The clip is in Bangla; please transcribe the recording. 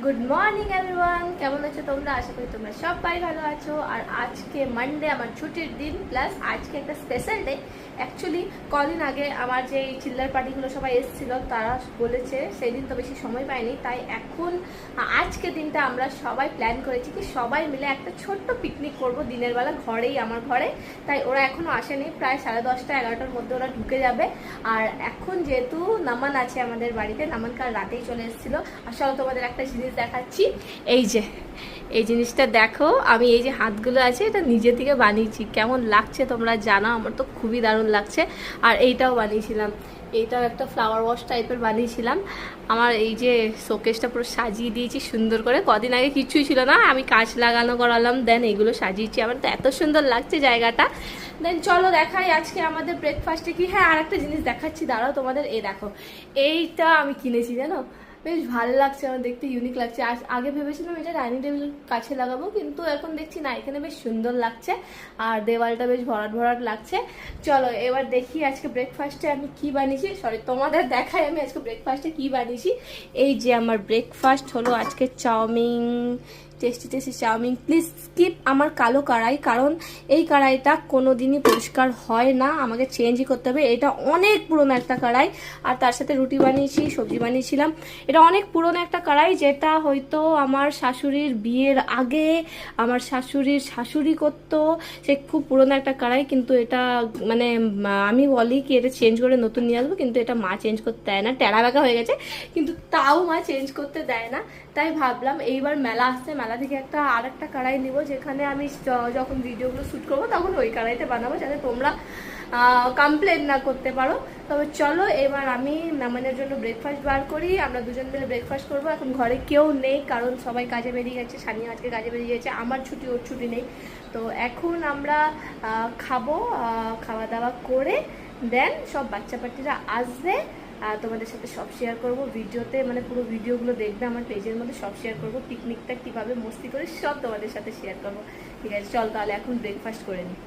গুড মর্নিং এভরিওয়ান, কেমন আছো তোমরা? আশা করি তোমরা সবাই ভালো আছো। আর আজকে মানডে, আমার ছুটির দিন, প্লাস আজকে একটা স্পেশাল ডে। অ্যাকচুয়ালি কদিন আগে আমার যে চিল্লার পার্টিগুলো সবাই এসেছিল, তারা বলেছে সেই দিন তো বেশি সময় পাইনি, তাই এখন আজকে দিনটা আমরা সবাই প্ল্যান করেছি কি সবাই মিলে একটা ছোট্ট পিকনিক করব দিনের বেলা ঘরেই, আমার ঘরে। তাই ওরা এখনও আসেনি, প্রায় 10:30 11টার মধ্যে ওরা ঢুকে যাবে। আর এখন যেহেতু নামান আছে আমাদের বাড়িতে, নামান কাল রাতেই চলে এসেছিলো। আসলে তোমাদের একটা জিনিস দেখাচ্ছি, এই জিনিসটা দেখো। আমি এই যে হাতগুলো আছে এটা নিজে থেকে বানিয়েছি, কেমন লাগছে তোমরা জানো, আমার তো খুবই দারুণ লাগছে। আর এইটাও বানিয়েছিলাম, এইটাও একটা ফ্লাওয়ার ওয়াশ টাইপের বানিয়েছিলাম। আমার এই যে শোকেসটা পুরো সাজিয়ে দিয়েছি সুন্দর করে। কদিন আগে কিছুই ছিল না, আমি কাঁচ লাগানো করালাম, দেন এইগুলো সাজিয়েছি। আমার তো এত সুন্দর লাগছে জায়গাটা। দেন চলো দেখাই আজকে আমাদের ব্রেকফাস্টে কি। হ্যাঁ, আর একটা জিনিস দেখাচ্ছি, দাঁড়াও তোমাদের। এই দেখো, এইটা আমি কিনেছি জানো, বেশ ভালো লাগছে আমার, দেখতে ইউনিক লাগছে। আগে ভেবেছিলাম এটা ডাইনিং টেবিলের কাছে লাগাবো, কিন্তু এখন দেখছি না, এখানে বেশ সুন্দর লাগছে। আর দেওয়ালটা বেশ ভরাট ভরাট লাগছে। চলো এবার দেখি আজকে ব্রেকফাস্টে আমি কি বানিয়েছি। সরি, তোমাদের দেখাই আমি আজকে ব্রেকফাস্টে কি বানিয়েছি। এই যে আমার ব্রেকফাস্ট হলো আজকে chowmein, tasty tasty chowmein. Please skip আমার কালো কড়াই, কারণ এই কড়াইটা কোনো দিনই পরিষ্কার হয় না, আমাকে চেঞ্জই করতে হবে। এটা অনেক পুরনো একটা কড়াই। আর তার সাথে রুটি বানিয়েছি, সবজি বানিয়েছিলাম। এটা অনেক পুরনো একটা কড়াই, যেটা হয়তো আমার শাশুড়ির বিয়ের আগে আমার শাশুড়ির শাশুড়ি করতো। সে খুব পুরনো একটা কড়াই, কিন্তু এটা মানে আমি বলি কি এটা চেঞ্জ করে নতুন নিয়ে আসবো, কিন্তু এটা মা চেঞ্জ করতে দেয় না, টেরা বেঁকা হয়ে গেছে, কিন্তু তাও মা চেঞ্জ করতে দেয় না। তাই ভাবলাম এইবার মেলা আসছে, মেলা থেকে আর একটা কড়াই নিব, যেখানে আমি যখন ভিডিওগুলো শ্যুট করবো তখন ওই কড়াইতে বানাবো, যাতে তোমরা কমপ্লেন না করতে পারো। তবে চলো এবার আমি নামানের জন্য ব্রেকফাস্ট বার করি। আমরা দুজন মিলে ব্রেকফাস্ট করবো। এখন ঘরে কেউ নেই, কারণ সবাই কাজে বেরিয়ে গেছে। সানিয়া আজকে কাজে বেরিয়ে গেছে, আমার ছুটি, ওর ছুটি নেই। তো এখন আমরা খাবো, খাওয়া দাওয়া করে দেন সব বাচ্চা পার্টিরা আসবে। তোমাদের সাথে সব শেয়ার করব ভিডিওতে, মানে পুরো ভিডিওগুলো দেখবে আমার পেজের মধ্যে, সব শেয়ার করব। পিকনিকটা কিভাবে মস্তি করে সব তোমাদের সাথে শেয়ার করব। ঠিক আছে, চল তাহলে এখন ব্রেকফাস্ট করে নিই।